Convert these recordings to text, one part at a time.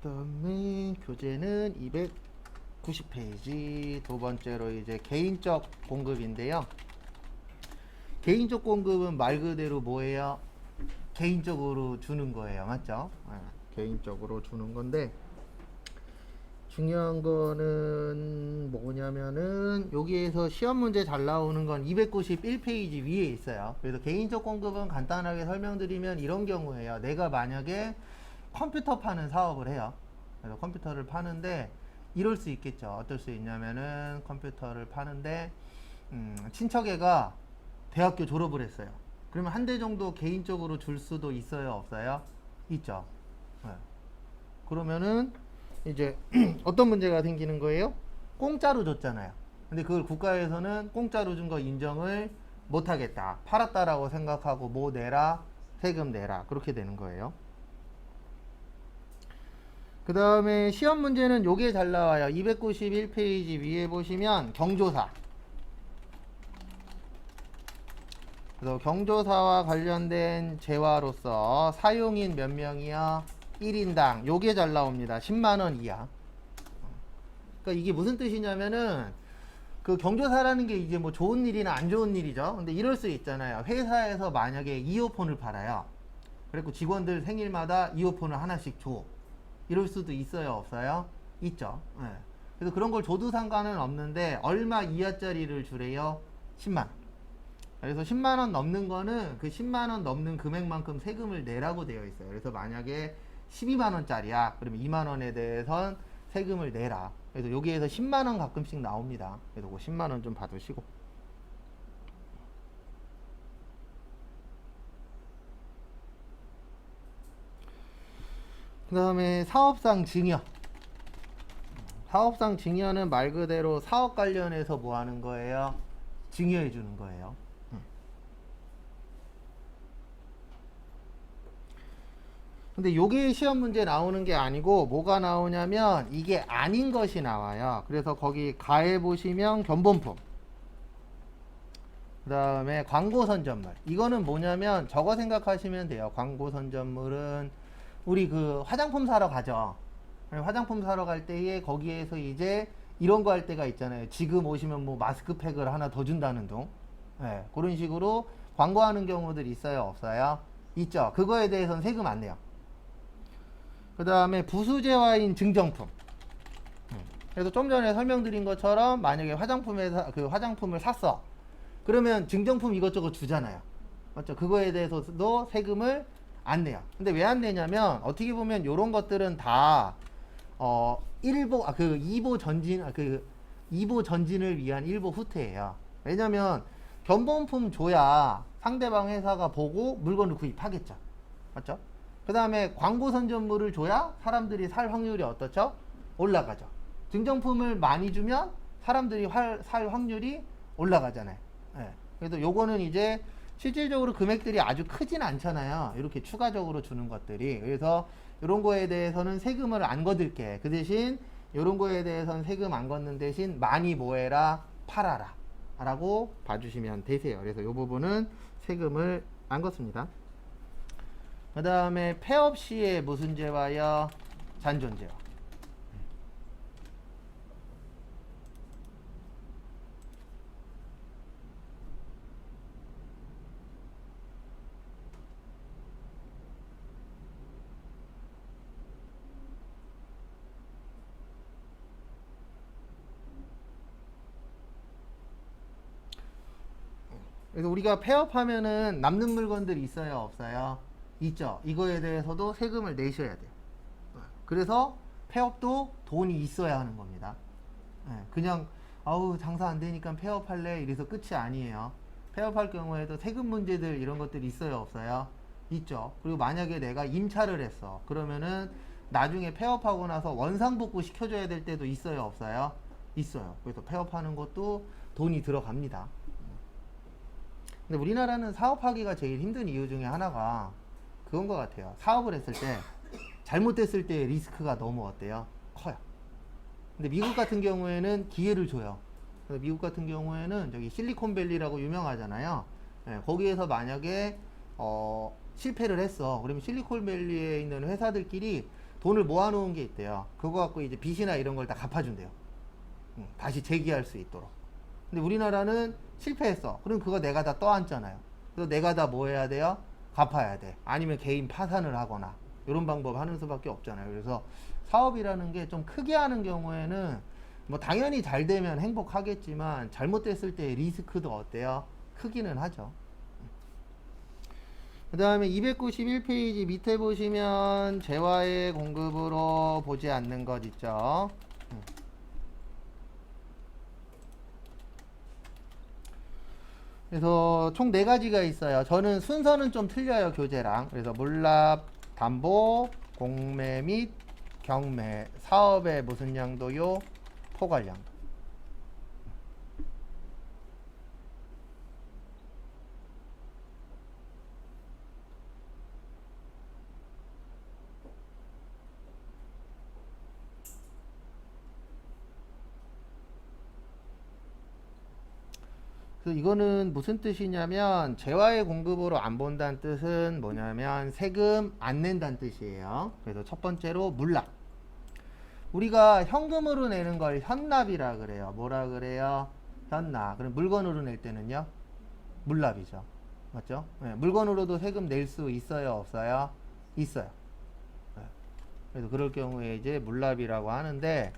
그다음에 교재는 290페이지. 두 번째로 이제 개인적 공급인데요. 개인적 공급은 말 그대로 뭐예요? 개인적으로 주는 거예요. 맞죠? 개인적으로 주는 건데, 중요한 거는 뭐냐면은 여기에서 시험 문제 잘 나오는 건 291페이지 위에 있어요. 그래서 개인적 공급은 간단하게 설명드리면 이런 경우에요. 내가 만약에 컴퓨터 파는 사업을 해요. 그래서 컴퓨터를 파는데 이럴 수 있겠죠. 어떨 수 있냐면은 컴퓨터를 파는데 친척애가 대학교 졸업을 했어요. 그러면 한 대 정도 개인적으로 줄 수도 있어요, 없어요? 있죠. 네. 그러면은 이제 어떤 문제가 생기는 거예요? 공짜로 줬잖아요. 근데 그걸 국가에서는 공짜로 준 거 인정을 못 하겠다. 팔았다라고 생각하고 뭐 내라? 세금 내라. 그렇게 되는 거예요. 그 다음에 시험 문제는 요게 잘 나와요. 291페이지 위에 보시면 경조사. 그래서 경조사와 관련된 재화로서 사용인 몇 명이요? 1인당. 요게 잘 나옵니다. 10만원 이하. 그러니까 이게 무슨 뜻이냐면은 그 경조사라는 게 이제 뭐 좋은 일이나 안 좋은 일이죠. 근데 이럴 수 있잖아요. 회사에서 만약에 이어폰을 팔아요. 그리고 직원들 생일마다 이어폰을 하나씩 줘. 이럴 수도 있어요, 없어요? 있죠. 네. 그래서 그런 걸 줘도 상관은 없는데 얼마 이하짜리를 주래요? 10만. 그래서 10만원 넘는 거는 그 10만원 넘는 금액만큼 세금을 내라고 되어 있어요. 그래서 만약에 12만원짜리야. 그러면 2만원에 대해선 세금을 내라. 그래서 여기에서 10만원 가끔씩 나옵니다. 그래서 그 10만원 좀 받으시고. 그 다음에 사업상 증여. 사업상 증여는 말 그대로 사업 관련해서 뭐 하는 거예요? 증여해 주는 거예요. 근데 요게 시험 문제 나오는 게 아니고 뭐가 나오냐면 이게 아닌 것이 나와요. 그래서 거기 가에 보시면 견본품, 그 다음에 광고 선전물. 이거는 뭐냐면 저거 생각하시면 돼요. 광고 선전물은 우리 그 화장품 사러 가죠. 화장품 사러 갈 때에 거기에서 이제 이런 거 할 때가 있잖아요. 지금 오시면 뭐 마스크팩을 하나 더 준다는 둥. 네, 그런 식으로 광고하는 경우들이 있어요, 없어요? 있죠. 그거에 대해서는 세금 안 내요. 그 다음에 부수재화인 증정품. 그래서 좀 전에 설명드린 것처럼 만약에 화장품에서 그 화장품을 샀어. 그러면 증정품 이것저것 주잖아요. 맞죠? 그거에 대해서도 세금을 안 내요. 근데 왜 안 내냐면 어떻게 보면 이런 것들은 다 이보 전진을 위한 일보 후퇴예요. 왜냐면 견본품 줘야 상대방 회사가 보고 물건을 구입하겠죠. 맞죠? 그 다음에 광고 선전물을 줘야 사람들이 살 확률이 어떻죠? 올라가죠. 증정품을 많이 주면 사람들이 살 확률이 올라가잖아요. 네. 그래서 요거는 이제 실질적으로 금액들이 아주 크진 않잖아요. 이렇게 추가적으로 주는 것들이. 그래서 이런 거에 대해서는 세금을 안 거둘게. 그 대신 이런 거에 대해서는 세금 안 걷는 대신 많이 뭐해라? 팔아라. 라고 봐주시면 되세요. 그래서 이 부분은 세금을 안 걷습니다. 그 다음에 폐업 시에 무슨 죄와요? 잔존죄와. 그래서 우리가 폐업하면은 남는 물건들이 있어요, 없어요? 있죠. 이거에 대해서도 세금을 내셔야 돼요. 그래서 폐업도 돈이 있어야 하는 겁니다. 그냥 아우 장사 안 되니까 폐업할래 이래서 끝이 아니에요. 폐업할 경우에도 세금 문제들 이런 것들이 있어요, 없어요? 있죠. 그리고 만약에 내가 임차를 했어. 그러면은 나중에 폐업하고 나서 원상복구 시켜줘야 될 때도 있어요, 없어요? 있어요. 그래서 폐업하는 것도 돈이 들어갑니다. 근데 우리나라는 사업하기가 제일 힘든 이유 중에 하나가 그건 것 같아요. 사업을 했을 때 잘못됐을 때 리스크가 너무 어때요? 커요. 근데 미국 같은 경우에는 기회를 줘요. 미국 같은 경우에는 저기 실리콘밸리라고 유명하잖아요. 네, 거기에서 만약에 실패를 했어. 그러면 실리콘밸리에 있는 회사들끼리 돈을 모아놓은 게 있대요. 그거 갖고 이제 빚이나 이런 걸 다 갚아준대요. 다시 재기할 수 있도록. 근데 우리나라는 실패했어. 그럼 그거 내가 다 떠안잖아요. 그래서 내가 다 뭐 해야 돼요? 갚아야 돼. 아니면 개인 파산을 하거나 이런 방법 하는 수밖에 없잖아요. 그래서 사업이라는 게 좀 크게 하는 경우에는 뭐 당연히 잘 되면 행복하겠지만 잘못됐을 때 리스크도 어때요? 크기는 하죠. 그 다음에 291페이지 밑에 보시면 재화의 공급으로 보지 않는 것 있죠. 그래서 총 4가지가 있어요. 저는 순서는 좀 틀려요, 교재랑. 그래서 물납, 담보, 공매 및 경매, 사업의 무슨 양도요? 포괄양도. 그래서 이거는 무슨 뜻이냐면 재화의 공급으로 안 본다는 뜻은 뭐냐면 세금 안 낸다는 뜻이에요. 그래서 첫 번째로 물납. 우리가 현금으로 내는 걸 현납이라 그래요. 뭐라 그래요? 현납. 그럼 물건으로 낼 때는요? 물납이죠. 맞죠? 네, 물건으로도 세금 낼 수 있어요? 없어요? 있어요. 네. 그래서 그럴 경우에 이제 물납이라고 하는데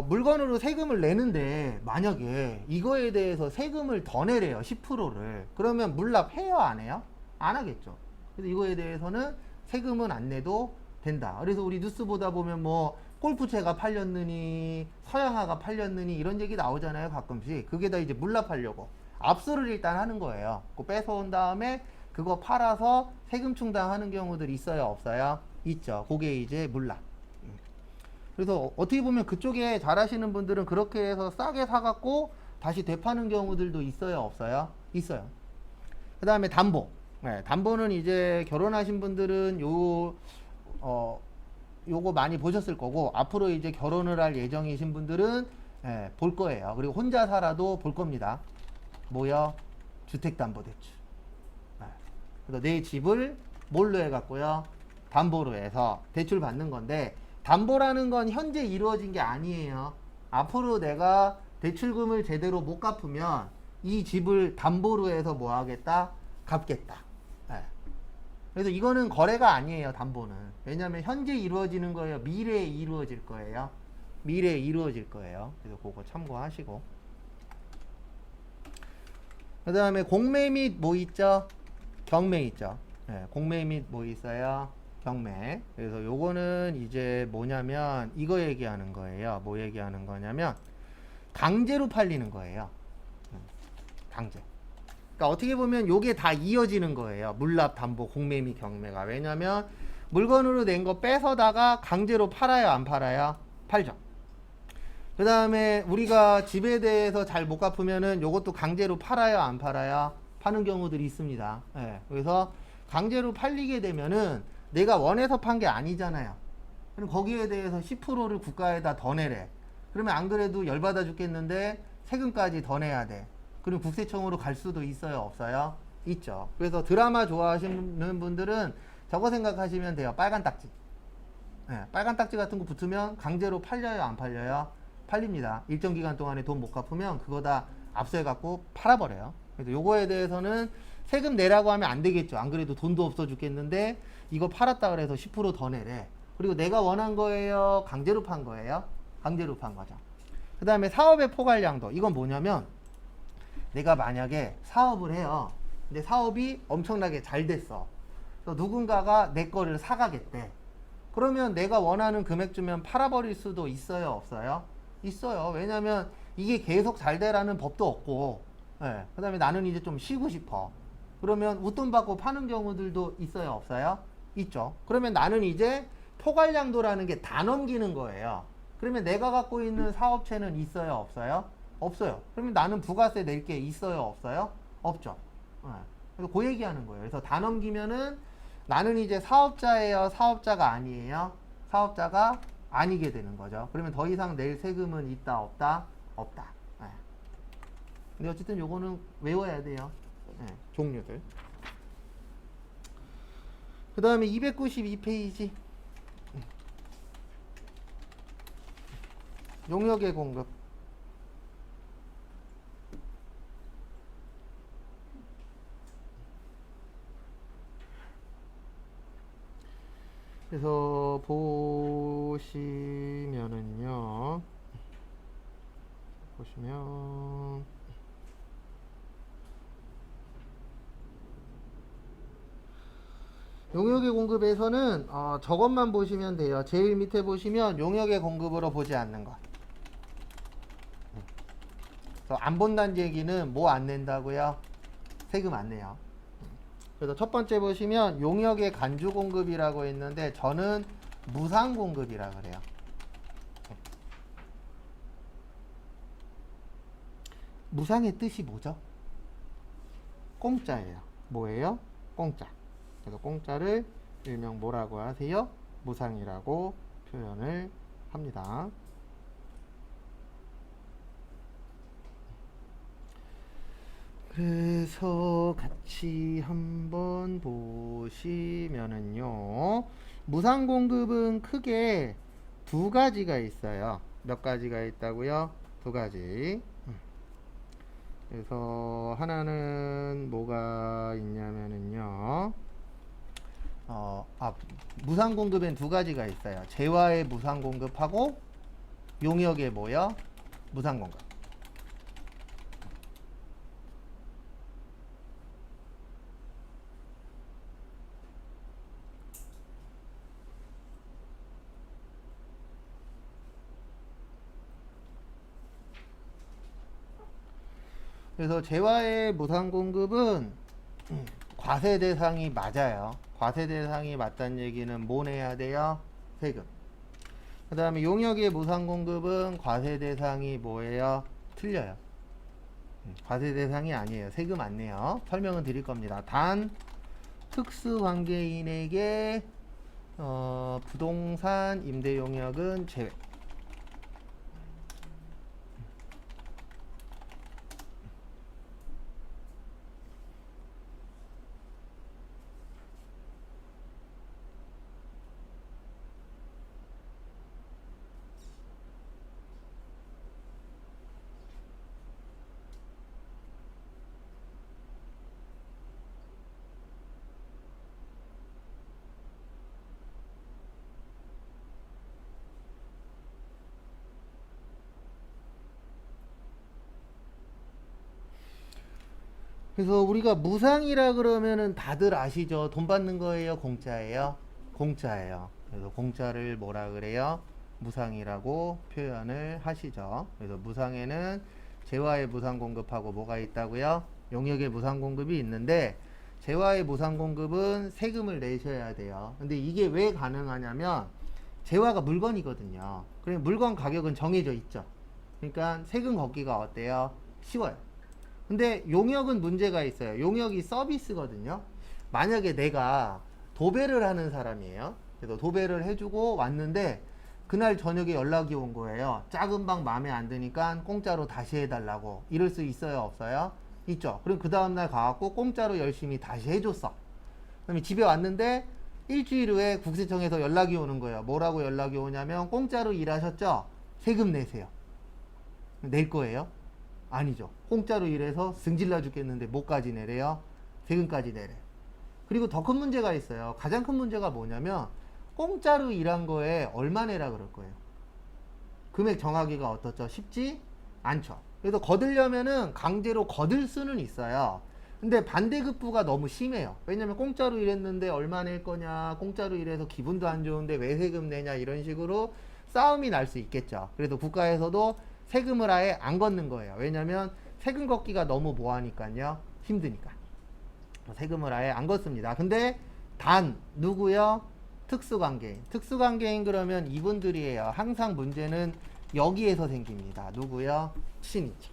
물건으로 세금을 내는데 만약에 이거에 대해서 세금을 더 내래요. 10%를. 그러면 물납해요? 안 해요? 안 하겠죠. 그래서 이거에 대해서는 세금은 안 내도 된다. 그래서 우리 뉴스 보다 보면 뭐 골프채가 팔렸느니 서양화가 팔렸느니 이런 얘기 나오잖아요. 가끔씩. 그게 다 이제 물납하려고 압수를 일단 하는 거예요. 그거 뺏어온 다음에 그거 팔아서 세금 충당하는 경우들이 있어요? 없어요? 있죠. 그게 이제 물납. 그래서 어떻게 보면 그쪽에 잘하시는 분들은 그렇게 해서 싸게 사갖고 다시 되파는 경우들도 있어요? 없어요? 있어요. 그 다음에 담보. 네, 담보는 이제 결혼하신 분들은 요거 많이 보셨을 거고, 앞으로 이제 결혼을 할 예정이신 분들은 볼 거예요. 그리고 혼자 살아도 볼 겁니다. 뭐요? 주택담보대출. 네. 그래서 내 집을 뭘로 해갖고요? 담보로 해서 대출 받는 건데, 담보라는 건 현재 이루어진 게 아니에요. 앞으로 내가 대출금을 제대로 못 갚으면 이 집을 담보로 해서 뭐 하겠다? 갚겠다. 네. 그래서 이거는 거래가 아니에요, 담보는. 왜냐하면 현재 이루어지는 거예요? 미래에 이루어질 거예요? 미래에 이루어질 거예요. 그래서 그거 참고하시고. 그 다음에 공매 및 뭐 있죠? 경매 있죠. 네, 공매 및 뭐 있어요? 경매. 그래서 요거는 이제 뭐냐면 이거 얘기하는 거예요. 뭐 얘기하는 거냐면 강제로 팔리는 거예요. 강제. 그러니까 어떻게 보면 요게 다 이어지는 거예요. 물납, 담보, 공매 및 경매가. 왜냐면 물건으로 낸 거 뺏어다가 강제로 팔아요, 안 팔아요? 팔죠. 그 다음에 우리가 집에 대해서 잘 못 갚으면은 요것도 강제로 팔아요, 안 팔아요? 파는 경우들이 있습니다. 네. 그래서 강제로 팔리게 되면은 내가 원해서 판 게 아니잖아요. 그럼 거기에 대해서 10%를 국가에다 더 내래. 그러면 안 그래도 열받아 죽겠는데 세금까지 더 내야 돼. 그럼 국세청으로 갈 수도 있어요? 없어요? 있죠. 그래서 드라마 좋아하시는 분들은 저거 생각하시면 돼요. 빨간 딱지. 네, 빨간 딱지 같은 거 붙으면 강제로 팔려요? 안 팔려요? 팔립니다. 일정 기간 동안에 돈 못 갚으면 그거 다 압수해갖고 팔아버려요. 그래서 요거에 대해서는 세금 내라고 하면 안 되겠죠. 안 그래도 돈도 없어 죽겠는데 이거 팔았다 그래서 10%더 내래. 그리고 내가 원한 거예요? 강제로 판 거예요? 강제로 판 거죠. 그 다음에 사업의 포괄량도. 이건 뭐냐면 내가 만약에 사업을 해요. 근데 사업이 엄청나게 잘 됐어. 그래서 누군가가 내 거를 사가겠대. 그러면 내가 원하는 금액 주면 팔아버릴 수도 있어요? 없어요? 있어요. 왜냐면 이게 계속 잘 되라는 법도 없고, 예. 그 다음에 나는 이제 좀 쉬고 싶어. 그러면 웃돈 받고 파는 경우들도 있어요? 없어요? 있죠. 그러면 나는 이제 포괄량도라는 게 다 넘기는 거예요. 그러면 내가 갖고 있는 사업체는 있어요? 없어요? 없어요. 그러면 나는 부가세 낼 게 있어요? 없어요? 없죠. 네. 그래서 그 얘기하는 거예요. 그래서 다 넘기면은 나는 이제 사업자예요? 사업자가 아니에요? 사업자가 아니게 되는 거죠. 그러면 더 이상 낼 세금은 있다? 없다? 없다. 네. 근데 어쨌든 요거는 외워야 돼요. 네. 종류들. 그 다음에 292페이지. 용역의 공급. 그래서 보시면은요. 보시면 용역의 공급에서는 저것만 보시면 돼요. 제일 밑에 보시면 용역의 공급으로 보지 않는 것. 그래서 안 본다는 얘기는 뭐 안 낸다고요? 세금 안 내요. 그래서 첫 번째 보시면 용역의 간주 공급이라고 있는데 저는 무상 공급이라 그래요. 무상의 뜻이 뭐죠? 공짜예요. 뭐예요? 공짜. 그래서 공짜를 일명 뭐라고 하세요? 무상이라고 표현을 합니다. 그래서 같이 한번 보시면은요. 무상 공급은 크게 두 가지가 있어요. 몇 가지가 있다고요? 두 가지. 그래서 하나는 뭐가 있냐면은요. 무상 공급엔 두 가지가 있어요. 재화의 무상 공급하고 용역의 뭐요? 무상 공급. 그래서 재화의 무상 공급은 과세 대상이 맞아요. 과세 대상이 맞다는 얘기는 뭐 내야 돼요? 세금. 그 다음에 용역의 무상 공급은 과세 대상이 뭐예요? 틀려요. 과세 대상이 아니에요. 세금 안 내요. 설명은 드릴 겁니다. 단 특수관계인에게 부동산 임대 용역은 제외. 그래서 우리가 무상이라 그러면은 다들 아시죠? 돈 받는 거예요? 공짜예요? 공짜예요. 그래서 공짜를 뭐라 그래요? 무상이라고 표현을 하시죠. 그래서 무상에는 재화의 무상 공급하고 뭐가 있다고요? 용역의 무상 공급이 있는데 재화의 무상 공급은 세금을 내셔야 돼요. 근데 이게 왜 가능하냐면 재화가 물건이거든요. 그러니까 물건 가격은 정해져 있죠. 그러니까 세금 걷기가 어때요? 쉬워요. 근데 용역은 문제가 있어요. 용역이 서비스거든요. 만약에 내가 도배를 하는 사람이에요. 그래서 도배를 해주고 왔는데 그날 저녁에 연락이 온 거예요. 작은 방 마음에 안 드니까 공짜로 다시 해달라고. 이럴 수 있어요? 없어요? 있죠. 그럼 그 다음날 가갖고 공짜로 열심히 다시 해줬어. 그다음에 집에 왔는데 일주일 후에 국세청에서 연락이 오는 거예요. 뭐라고 연락이 오냐면 공짜로 일하셨죠? 세금 내세요. 낼 거예요? 아니죠. 공짜로 일해서 승질나 죽겠는데 뭐까지 내래요? 세금까지 내래. 그리고 더 큰 문제가 있어요. 가장 큰 문제가 뭐냐면 공짜로 일한 거에 얼마 내라 그럴 거예요. 금액 정하기가 어떻죠? 쉽지 않죠. 그래서 거들려면은 강제로 거들 수는 있어요. 근데 반대급부가 너무 심해요. 왜냐면 공짜로 일했는데 얼마 낼 거냐, 공짜로 일해서 기분도 안 좋은데 왜 세금 내냐, 이런 식으로 싸움이 날 수 있겠죠. 그래서 국가에서도 세금을 아예 안 걷는 거예요. 왜냐면 세금 걷기가 너무 뭐하니까요, 힘드니까 세금을 아예 안 걷습니다. 근데 단 누구요? 특수관계인. 특수관계인 그러면 이분들이에요. 항상 문제는 여기에서 생깁니다. 누구요? 친인척.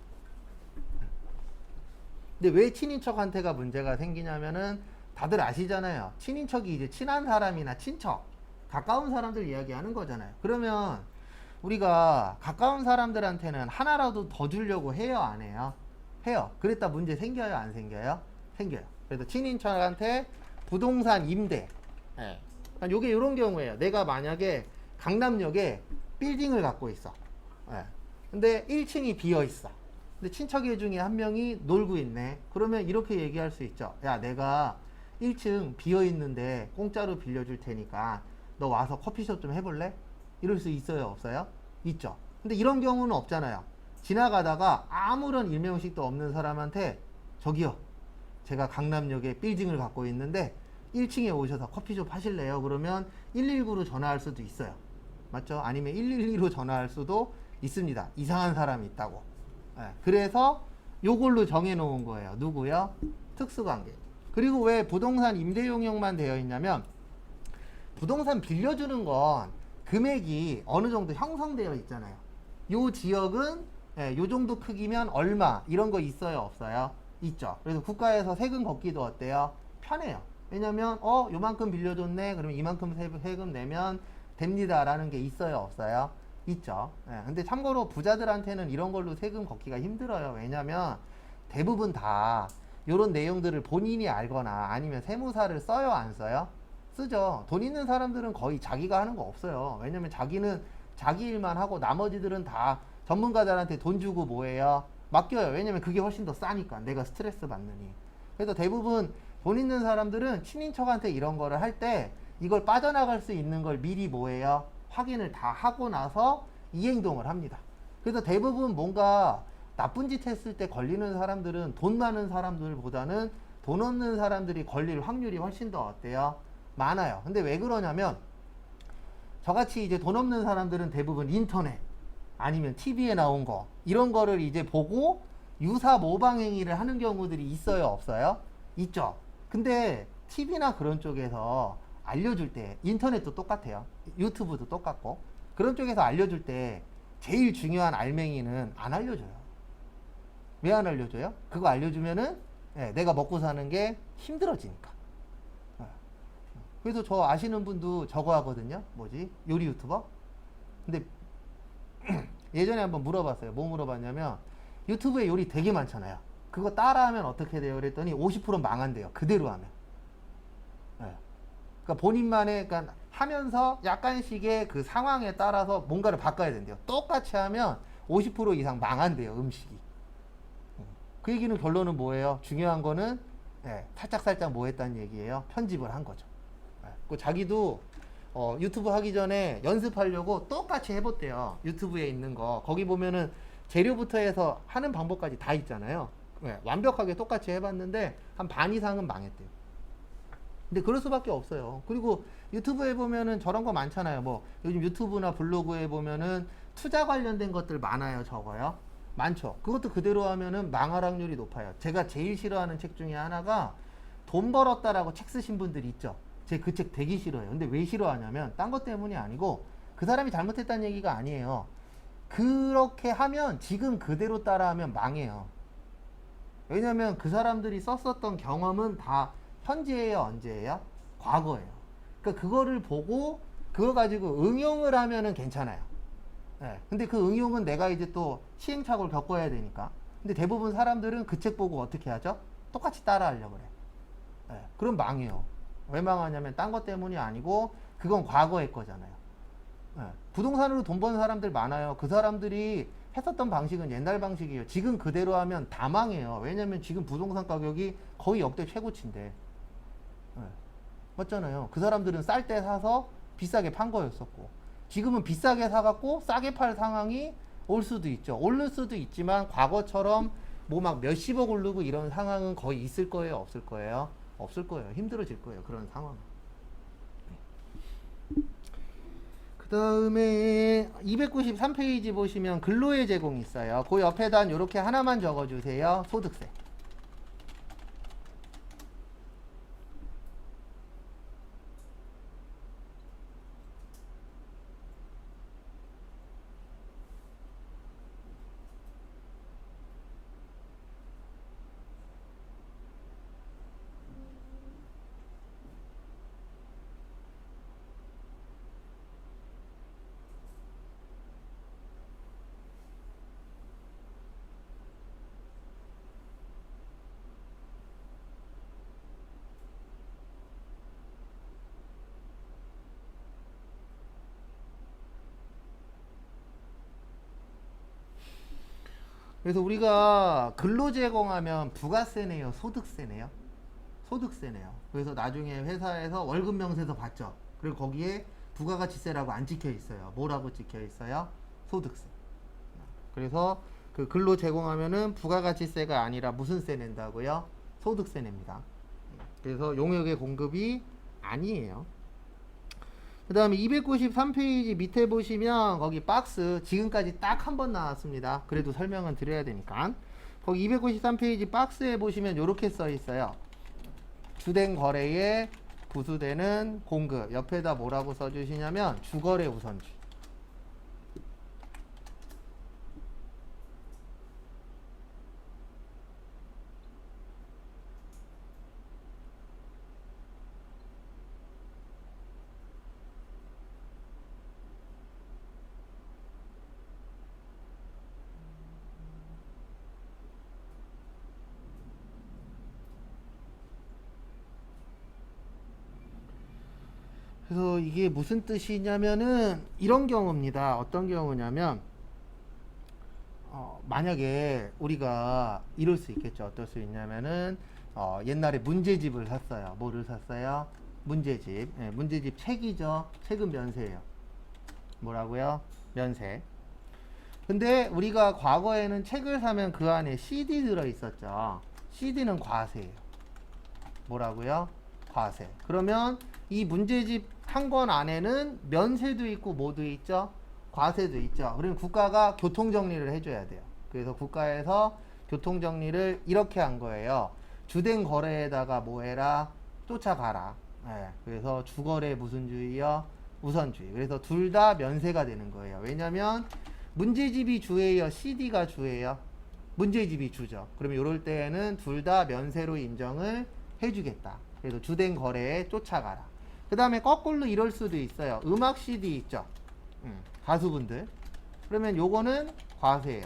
근데 왜 친인척한테가 문제가 생기냐면은 다들 아시잖아요. 친인척이 이제 친한 사람이나 친척, 가까운 사람들 이야기하는 거잖아요. 그러면 우리가 가까운 사람들한테는 하나라도 더 주려고 해요, 안 해요? 해요. 그랬다 문제 생겨요, 안 생겨요? 생겨요. 그래서 친인척한테 부동산 임대. 예. 요게 이런 경우예요. 내가 만약에 강남역에 빌딩을 갖고 있어. 예. 근데 1층이 비어 있어. 근데 친척애 중에 한 명이 놀고 있네. 그러면 이렇게 얘기할 수 있죠. 야, 내가 1층 비어 있는데 공짜로 빌려줄 테니까 너 와서 커피숍 좀 해볼래? 이럴 수 있어요, 없어요? 있죠. 근데 이런 경우는 없잖아요. 지나가다가 아무런 일명식도 없는 사람한테 저기요, 제가 강남역에 빌딩을 갖고 있는데 1층에 오셔서 커피숍 하실래요? 그러면 119로 전화할 수도 있어요. 맞죠? 아니면 112로 전화할 수도 있습니다. 이상한 사람이 있다고. 예, 그래서 요걸로 정해놓은 거예요. 누구요? 특수관계. 그리고 왜 부동산 임대용역만 되어 있냐면 부동산 빌려주는 건 금액이 어느 정도 형성되어 있잖아요. 요 지역은 요 정도 크기면 얼마 이런 거 있어요, 없어요? 있죠. 그래서 국가에서 세금 걷기도 어때요? 편해요. 왜냐면 요만큼 빌려줬네. 그러면 이만큼 세금 내면 됩니다라는 게 있어요, 없어요? 있죠. 근데 참고로 부자들한테는 이런 걸로 세금 걷기가 힘들어요. 왜냐면 대부분 다 이런 내용들을 본인이 알거나 아니면 세무사를 써요, 안 써요? 쓰죠. 돈 있는 사람들은 거의 자기가 하는 거 없어요. 왜냐면 자기는 자기 일만 하고 나머지들은 다 전문가들한테 돈 주고 뭐해요? 맡겨요. 왜냐면 그게 훨씬 더 싸니까. 내가 스트레스 받느니. 그래서 대부분 돈 있는 사람들은 친인척한테 이런 거를 할 때 이걸 빠져나갈 수 있는 걸 미리 뭐해요? 확인을 다 하고 나서 이 행동을 합니다. 그래서 대부분 뭔가 나쁜 짓 했을 때 걸리는 사람들은 돈 많은 사람들보다는 돈 없는 사람들이 걸릴 확률이 훨씬 더 어때요? 많아요. 근데 왜 그러냐면 저같이 이제 돈 없는 사람들은 대부분 인터넷 아니면 TV에 나온 거 이런 거를 이제 보고 유사 모방 행위를 하는 경우들이 있어요, 없어요? 있죠. 근데 TV나 그런 쪽에서 알려줄 때 인터넷도 똑같아요. 유튜브도 똑같고 그런 쪽에서 알려줄 때 제일 중요한 알맹이는 안 알려줘요. 왜 안 알려줘요? 그거 알려주면은 내가 먹고 사는 게 힘들어지니까. 그래서 저 아시는 분도 저거 하거든요. 뭐지? 요리 유튜버? 근데 예전에 한번 물어봤어요. 뭐 물어봤냐면 유튜브에 요리 되게 많잖아요. 그거 따라하면 어떻게 돼요? 그랬더니 50% 망한대요. 그대로 하면. 그러니까 본인만의 그러니까 하면서 약간씩의 그 상황에 따라서 뭔가를 바꿔야 된대요. 똑같이 하면 50% 이상 망한대요. 음식이. 그 얘기는 결론은 뭐예요? 중요한 거는 살짝 뭐 했다는 얘기예요? 편집을 한 거죠. 그 자기도 유튜브 하기 전에 연습하려고 똑같이 해봤대요. 유튜브에 있는 거. 거기 보면은 재료부터 해서 하는 방법까지 다 있잖아요. 완벽하게 똑같이 해봤는데 한 반 이상은 망했대요. 근데 그럴 수밖에 없어요. 그리고 유튜브에 보면은 저런 거 많잖아요. 뭐 요즘 유튜브나 블로그에 보면은 투자 관련된 것들 많아요. 적어요. 많죠. 그것도 그대로 하면은 망할 확률이 높아요. 제가 제일 싫어하는 책 중에 하나가 돈 벌었다라고 책 쓰신 분들이 있죠. 제 그 책 되게 싫어요. 근데 왜 싫어하냐면 딴 것 때문이 아니고 그 사람이 잘못했다는 얘기가 아니에요. 그렇게 하면 지금 그대로 따라하면 망해요. 왜냐면 그 사람들이 썼었던 경험은 다 현재예요, 언제예요? 과거예요. 그러니까 그거를 보고 그거 가지고 응용을 하면은 괜찮아요. 근데 그 응용은 내가 이제 또 시행착오를 겪어야 되니까. 근데 대부분 사람들은 그 책 보고 어떻게 하죠? 똑같이 따라 하려고 그래. 그럼 망해요. 왜 망하냐면 딴 것 때문이 아니고 그건 과거의 거잖아요. 부동산으로 돈 버는 사람들 많아요. 그 사람들이 했었던 방식은 옛날 방식이에요. 지금 그대로 하면 다 망해요. 왜냐면 지금 부동산 가격이 거의 역대 최고치인데. 맞잖아요. 그 사람들은 쌀 때 사서 비싸게 판 거였었고 지금은 비싸게 사갖고 싸게 팔 상황이 올 수도 있죠. 오를 수도 있지만 과거처럼 뭐 막 몇십억 오르고 이런 상황은 거의 있을 거예요, 없을 거예요? 없을 거예요. 힘들어질 거예요. 그런 상황은. 그 다음에 293페이지 보시면 근로의 제공이 있어요. 그 옆에다 이렇게 하나만 적어주세요. 소득세. 그래서 우리가 근로 제공하면 부가세네요, 소득세네요? 소득세네요. 그래서 나중에 회사에서 월급 명세서 받죠. 그리고 거기에 부가가치세라고 안 찍혀 있어요. 뭐라고 찍혀 있어요? 소득세. 그래서 그 근로 제공하면은 부가가치세가 아니라 무슨 세 낸다고요? 소득세 냅니다. 그래서 용역의 공급이 아니에요. 그 다음에 293페이지 밑에 보시면 거기 박스 지금까지 딱 한 번 나왔습니다. 그래도 설명은 드려야 되니까. 거기 293페이지 박스에 보시면 이렇게 써 있어요. 주된 거래에 부수되는 공급. 옆에다 뭐라고 써주시냐면 주거래 우선주의. 그래서 이게 무슨 뜻이냐면은 이런 경우입니다. 어떤 경우냐면 만약에 우리가 이럴 수 있겠죠. 어떨 수 있냐면은 옛날에 문제집을 샀어요. 뭐를 샀어요? 문제집. 예, 문제집 책이죠. 책은 면세예요. 뭐라고요? 면세. 근데 우리가 과거에는 책을 사면 그 안에 CD 들어 있었죠. CD는 과세예요. 뭐라고요? 과세. 그러면 이 문제집 한 권 안에는 면세도 있고 뭐도 있죠? 과세도 있죠. 그러면 국가가 교통정리를 해줘야 돼요. 그래서 국가에서 교통정리를 이렇게 한 거예요. 주된 거래에다가 뭐 해라? 쫓아가라. 예, 그래서 주거래 무슨 주의요? 우선주의. 그래서 둘 다 면세가 되는 거예요. 왜냐면 문제집이 주예요? CD가 주예요? 문제집이 주죠. 그러면 이럴 때에는 둘 다 면세로 인정을 해주겠다. 그래서 주된 거래에 쫓아가라. 그 다음에 거꾸로 이럴 수도 있어요. 음악 CD 있죠. 가수분들. 그러면 요거는 과세예요.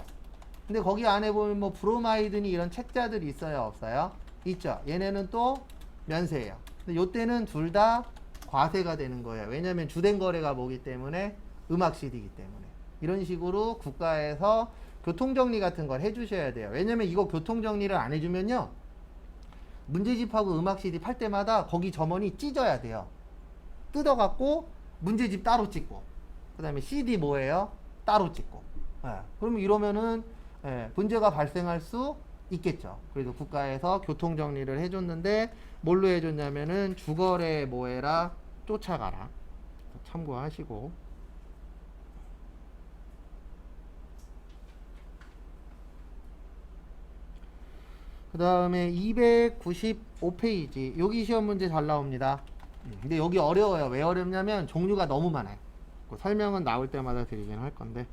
근데 거기 안에 보면 뭐 브로마이드니 이런 책자들이 있어요, 없어요? 있죠. 얘네는 또 면세예요. 근데 요때는 둘 다 과세가 되는 거예요. 왜냐면 주된 거래가 뭐기 때문에 음악 CD이기 때문에. 이런 식으로 국가에서 교통정리 같은 걸 해주셔야 돼요. 왜냐면 이거 교통정리를 안 해주면요, 문제집하고 음악 CD 팔 때마다 거기 점원이 찢어야 돼요. 뜯어갖고 문제집 따로 찍고, 그 다음에 CD 뭐예요? 따로 찍고. 예, 그러면 이러면은 문제가 발생할 수 있겠죠. 그래서 국가에서 교통정리를 해줬는데 뭘로 해줬냐면은 주거래 뭐해라? 쫓아가라. 참고하시고. 그 다음에 295페이지. 여기 시험 문제 잘 나옵니다. 근데 여기 어려워요. 왜 어렵냐면 종류가 너무 많아요. 그 설명은 나올 때마다 드리긴 할 건데.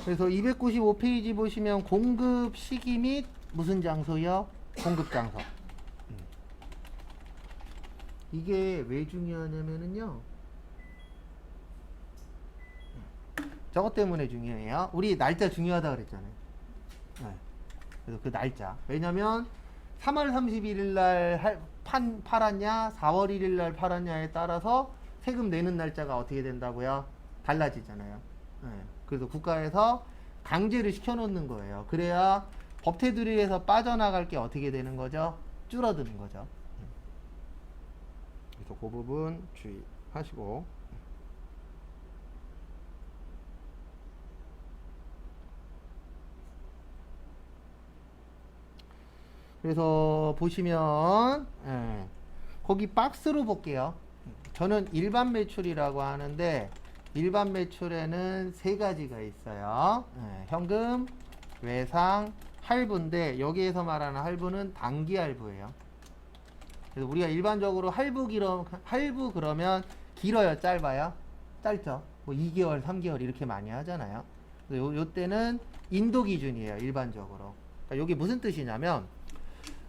그래서 295페이지 보시면 공급 시기 및 무슨 장소요? 공급 장소. 이게 왜 중요하냐면은요, 저것 때문에 중요해요. 우리 날짜 중요하다 그랬잖아요. 네. 그래서 그 날짜. 왜냐면 3월 31일 날 팔았냐, 4월 1일 날 팔았냐에 따라서 세금 내는 날짜가 어떻게 된다고요? 달라지잖아요. 네. 그래서 국가에서 강제를 시켜놓는 거예요. 그래야 법테두리에서 빠져나갈 게 어떻게 되는 거죠? 줄어드는 거죠. 그래서 그 부분 주의하시고. 그래서 보시면 거기 박스로 볼게요. 저는 일반 매출이라고 하는데 일반 매출에는 세 가지가 있어요. 현금, 외상, 할부인데 여기에서 말하는 할부는 단기 할부예요. 그래서 우리가 일반적으로 할부 그러면 길어요, 짧아요? 짧죠. 뭐 2개월, 3개월 이렇게 많이 하잖아요. 그래서 요 때는 인도 기준이에요, 일반적으로. 그러니까 여기 무슨 뜻이냐면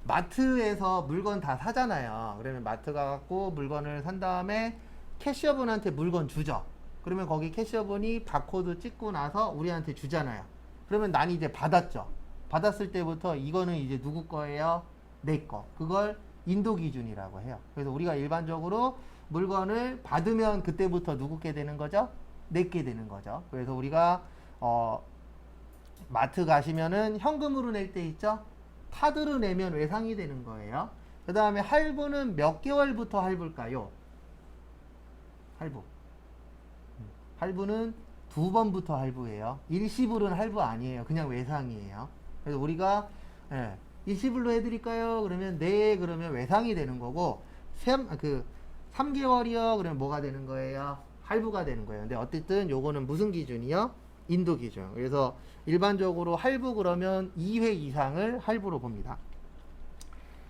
마트에서 물건 다 사잖아요. 그러면 마트 가갖고 물건을 산 다음에 캐셔분한테 물건 주죠. 그러면 거기 캐셔분이 바코드 찍고 나서 우리한테 주잖아요. 그러면 난 이제 받았죠. 받았을 때부터 이거는 이제 누구 거예요? 내 거. 그걸 인도 기준이라고 해요. 그래서 우리가 일반적으로 물건을 받으면 그때부터 누구 게 되는 거죠? 내게 되는 거죠. 그래서 우리가 마트 가시면은 현금으로 낼 때 있죠? 카드로 내면 외상이 되는 거예요. 그 다음에 할부는 몇 개월부터 할부일까요? 할부는 2번부터 할부예요. 일시불은 할부 아니에요. 그냥 외상이에요. 그래서 우리가 일시불로 해드릴까요? 그러면 네, 그러면 외상이 되는 거고 3개월이요. 그러면 뭐가 되는 거예요? 할부가 되는 거예요. 근데 어쨌든 요거는 무슨 기준이요? 인도 기준. 그래서 일반적으로 할부 그러면 2회 이상을 할부로 봅니다.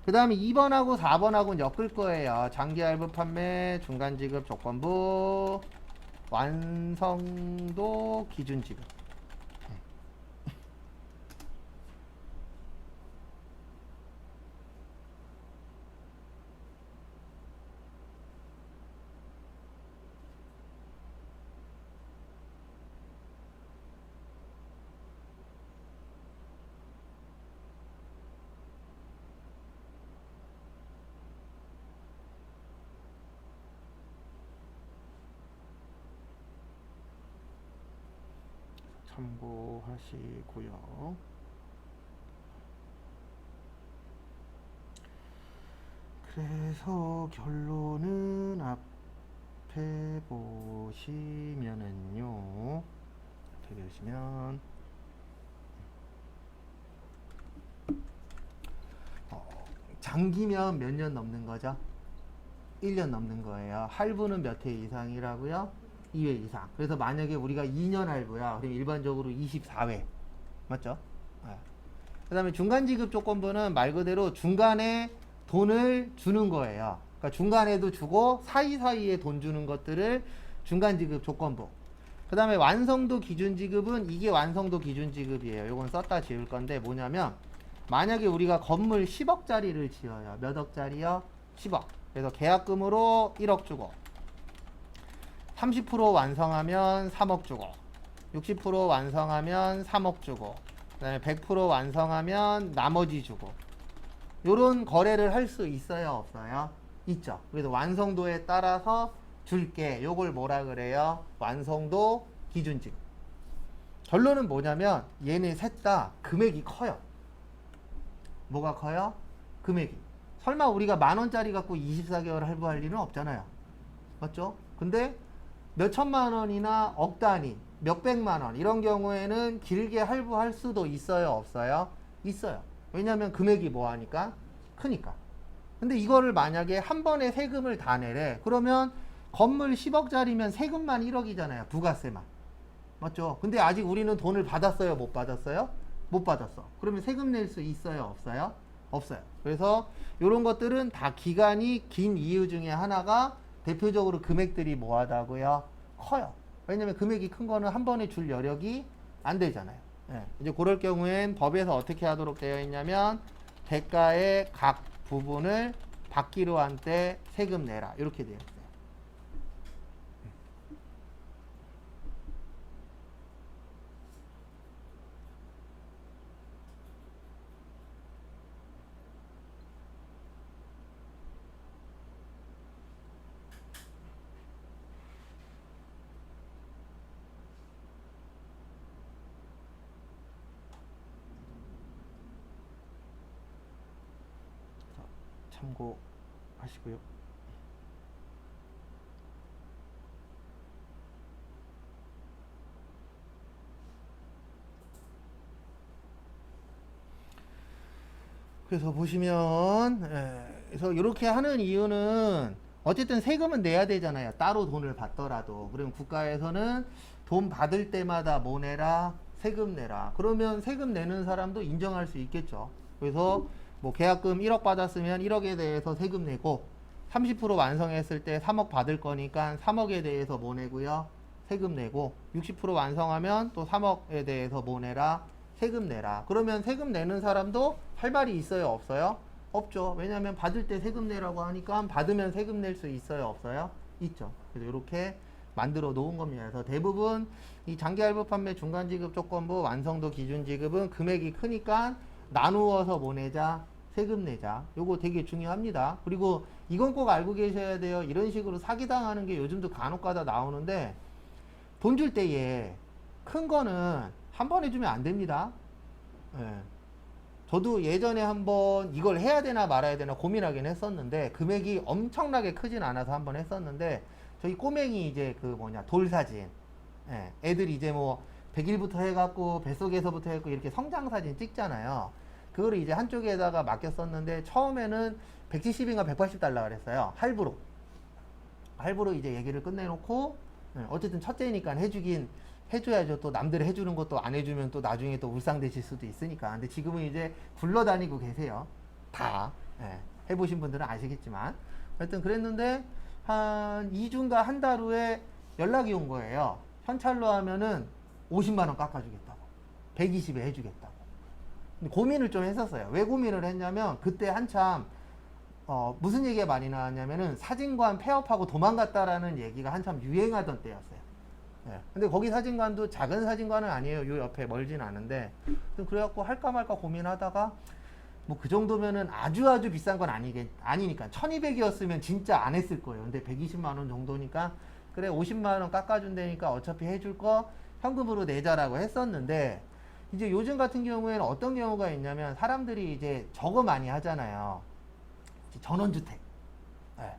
그 다음에 2번하고 4번하고는 엮을 거예요. 장기 할부 판매, 중간 지급 조건부, 완성도 기준 지급. 참고하시고요. 그래서 결론은 앞에 보시면은요. 앞에 보시면 장기면 몇 년 넘는 거죠? 1년 넘는 거예요. 할부는 몇 회 이상이라고요? 2회 이상. 그래서 만약에 우리가 2년 할부야. 그럼 일반적으로 24회. 맞죠? 네. 그 다음에 중간지급 조건부는 말 그대로 중간에 돈을 주는 거예요. 그러니까 중간에도 주고 사이사이에 돈 주는 것들을 중간지급 조건부. 그 다음에 완성도 기준지급은 이게 완성도 기준지급이에요. 요건 썼다 지울 건데 뭐냐면 만약에 우리가 건물 10억짜리를 지어요. 몇 억짜리요? 10억. 그래서 계약금으로 1억 주고 30% 완성하면 3억 주고 60% 완성하면 3억 주고 그 다음에 100% 완성하면 나머지 주고 요런 거래를 할 수 있어요? 없어요? 있죠. 그래서 완성도에 따라서 줄게. 요걸 뭐라 그래요? 완성도 기준지급. 결론은 뭐냐면 얘네 셋 다 금액이 커요. 뭐가 커요? 금액이. 설마 우리가 10,000원짜리 갖고 24개월 할부할 일은 없잖아요. 맞죠? 근데 몇 천만 원이나 억 단위, 몇 백만 원 이런 경우에는 길게 할부할 수도 있어요? 없어요? 있어요. 왜냐면 금액이 뭐하니까? 크니까. 근데 이거를 만약에 한 번에 세금을 다 내래. 그러면 건물 10억짜리면 세금만 1억이잖아요. 부가세만. 맞죠? 근데 아직 우리는 돈을 받았어요? 못 받았어요? 못 받았어. 그러면 세금 낼 수 있어요? 없어요? 없어요. 그래서 이런 것들은 다 기간이 긴 이유 중에 하나가 대표적으로 금액들이 뭐하다고요? 커요. 왜냐면 금액이 큰 거는 한 번에 줄 여력이 안 되잖아요. 예. 이제 그럴 경우엔 법에서 어떻게 하도록 되어 있냐면 대가의 각 부분을 받기로 한 때 세금 내라. 이렇게 되어 있어요. 참고하시고요. 그래서 보시면 그래서 이렇게 하는 이유는 어쨌든 세금은 내야 되잖아요. 따로 돈을 받더라도. 그러면 국가에서는 돈 받을 때마다 뭐 내라? 세금 내라. 그러면 세금 내는 사람도 인정할 수 있겠죠. 그래서 뭐 계약금 1억 받았으면 1억에 대해서 세금 내고 30% 완성했을 때 3억 받을 거니까 3억에 대해서 뭐 내고요? 세금 내고 60% 완성하면 또 3억에 대해서 뭐 내라? 세금 내라. 그러면 세금 내는 사람도 할 말이 있어요? 없어요? 없죠. 왜냐하면 받을 때 세금 내라고 하니까 받으면 세금 낼 수 있어요, 없어요? 있죠. 그래서 이렇게 만들어 놓은 겁니다. 그래서 대부분 이 장기 할부 판매 중간 지급 조건부 완성도 기준 지급은 금액이 크니까 나누어서 뭐 내자? 세금 내자. 요거 되게 중요합니다. 그리고 이건 꼭 알고 계셔야 돼요. 이런 식으로 사기당하는 게 요즘도 간혹가다 나오는데 돈 줄 때에 큰 거는 한 번에 주면 안 됩니다. 예. 저도 예전에 한번 이걸 해야 되나 말아야 되나 고민하긴 했었는데 금액이 엄청나게 크진 않아서 한번 했었는데 저희 꼬맹이 이제 그 뭐냐 돌사진 예. 애들이 이제 뭐 100일부터 해갖고 뱃속에서부터 해갖고 이렇게 성장사진 찍잖아요. 그거를 이제 한쪽에다가 맡겼었는데 처음에는 170인가 180달러 그랬어요. 할부로 이제 얘기를 끝내놓고 예. 어쨌든 첫째니까 해줘야죠. 또 남들 해주는 것도 안 해주면 또 나중에 또 울상되실 수도 있으니까. 근데 지금은 이제 굴러다니고 계세요. 다. 예, 해보신 분들은 아시겠지만. 하여튼 그랬는데, 한 2주인가 한 달 후에 연락이 온 거예요. 현찰로 하면은 50만원 깎아주겠다고. 120에 해주겠다고. 근데 고민을 좀 했었어요. 왜 고민을 했냐면, 그때 한참, 무슨 얘기가 많이 나왔냐면은, 사진관 폐업하고 도망갔다라는 얘기가 한참 유행하던 때였어요. 예. 근데 거기 사진관도 작은 사진관은 아니에요. 요 옆에 멀진 않은데. 그래갖고 할까 말까 고민하다가 뭐 그 정도면은 아주 비싼 건 아니니까 1200이었으면 진짜 안 했을 거예요. 근데 120만원 정도니까 그래 50만원 깎아준다니까 어차피 해줄 거 현금으로 내자라고 했었는데 이제 요즘 같은 경우에는 어떤 경우가 있냐면 사람들이 이제 저거 많이 하잖아요. 전원주택. 예.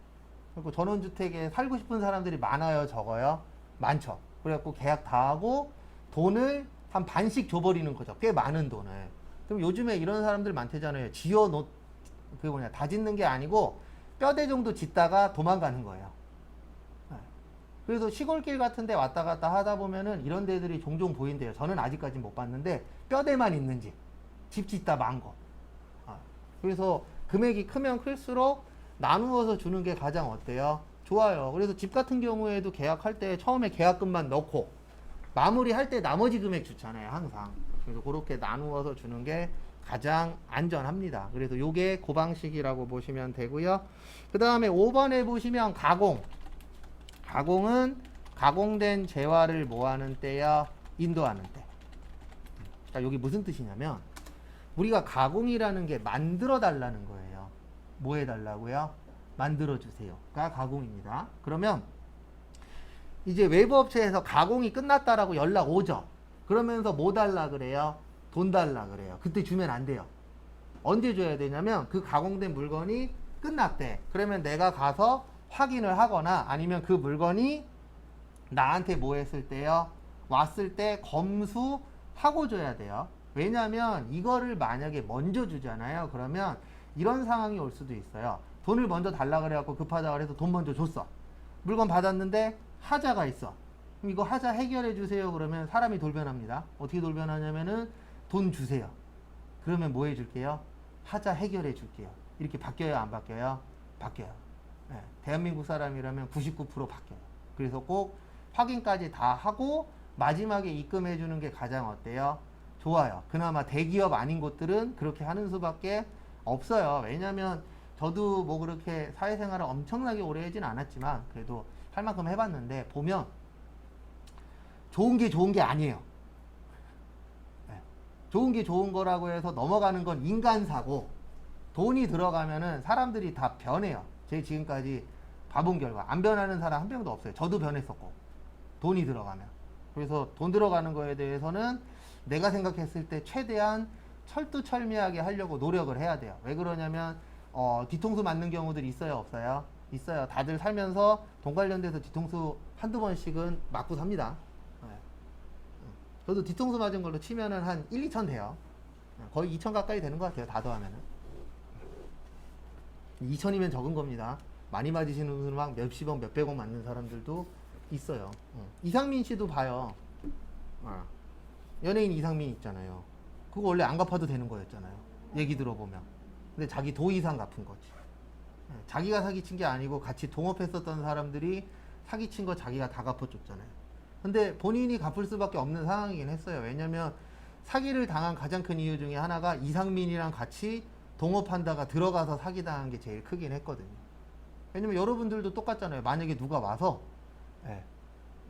그리고 전원주택에 살고 싶은 사람들이 많아요, 적어요? 많죠. 그래갖고 계약 다 하고 돈을 한 반씩 줘버리는 거죠. 꽤 많은 돈을. 그럼 요즘에 이런 사람들 많대잖아요. 다 짓는 게 아니고 뼈대 정도 짓다가 도망가는 거예요. 그래서 시골길 같은 데 왔다 갔다 하다 보면은 이런 데들이 종종 보인대요. 저는 아직까지 못 봤는데 뼈대만 있는지 집 짓다 만 거. 그래서 금액이 크면 클수록 나누어서 주는 게 가장 어때요? 좋아요. 그래서 집 같은 경우에도 계약할 때 처음에 계약금만 넣고 마무리할 때 나머지 금액 주잖아요. 항상. 그래서 그렇게 나누어서 주는 게 가장 안전합니다. 그래서 요게 그 방식이라고 보시면 되고요. 그 다음에 5번에 보시면 가공. 가공은 가공된 재화를 뭐 하는 때야? 인도하는 때. 자, 여기 무슨 뜻이냐면 우리가 가공이라는 게 만들어 달라는 거예요. 뭐 해달라고요? 만들어주세요가 가공입니다. 그러면 이제 외부 업체에서 가공이 끝났다라고 연락 오죠. 그러면서 뭐 달라 그래요? 돈 달라 그래요. 그때 주면 안 돼요. 언제 줘야 되냐면 그 가공된 물건이 끝났대. 그러면 내가 가서 확인을 하거나 아니면 그 물건이 나한테 뭐 했을 때요? 왔을 때 검수하고 줘야 돼요. 왜냐면 이거를 만약에 먼저 주잖아요. 그러면 이런 상황이 올 수도 있어요. 돈을 먼저 달라 그래갖고 급하다 그래서 돈 먼저 줬어. 물건 받았는데 하자가 있어. 그럼 이거 하자 해결해 주세요. 그러면 사람이 돌변합니다. 어떻게 돌변하냐면은 돈 주세요. 그러면 뭐 해줄게요? 하자 해결해 줄게요. 이렇게 바뀌어요? 안 바뀌어요? 바뀌어요. 네. 대한민국 사람이라면 99% 바뀌어요. 그래서 꼭 확인까지 다 하고 마지막에 입금해 주는 게 가장 어때요? 좋아요. 그나마 대기업 아닌 곳들은 그렇게 하는 수밖에 없어요. 왜냐면 저도 뭐 그렇게 사회생활을 엄청나게 오래 하진 않았지만 그래도 할 만큼 해봤는데 보면 좋은 게 아니에요. 네. 좋은 게 좋은 거라고 해서 넘어가는 건 인간사고 돈이 들어가면은 사람들이 다 변해요. 제 지금까지 봐본 결과 안 변하는 사람 한 명도 없어요. 저도 변했었고 돈이 들어가면. 그래서 돈 들어가는 거에 대해서는 내가 생각했을 때 최대한 철두철미하게 하려고 노력을 해야 돼요. 왜 그러냐면 뒤통수 맞는 경우들이 있어요, 없어요? 있어요. 다들 살면서 돈 관련돼서 뒤통수 한두 번씩은 맞고 삽니다. 네. 저도 뒤통수 맞은 걸로 치면은 한 1, 2천 돼요. 거의 2천 가까이 되는 것 같아요. 다 더하면은. 2천이면 적은 겁니다. 많이 맞으시는 분은 막 몇십억, 몇백억 맞는 사람들도 있어요. 이상민 씨도 봐요. 연예인 이상민 있잖아요. 그거 원래 안 갚아도 되는 거였잖아요. 얘기 들어보면. 근데 자기 도 이상 갚은 거지. 자기가 사기친 게 아니고 같이 동업했었던 사람들이 사기친 거 자기가 다 갚아줬잖아요. 근데 본인이 갚을 수밖에 없는 상황이긴 했어요. 왜냐면 사기를 당한 가장 큰 이유 중에 하나가 이상민이랑 같이 동업한다가 들어가서 사기당한 게 제일 크긴 했거든요. 왜냐면 여러분들도 똑같잖아요. 만약에 누가 와서 예,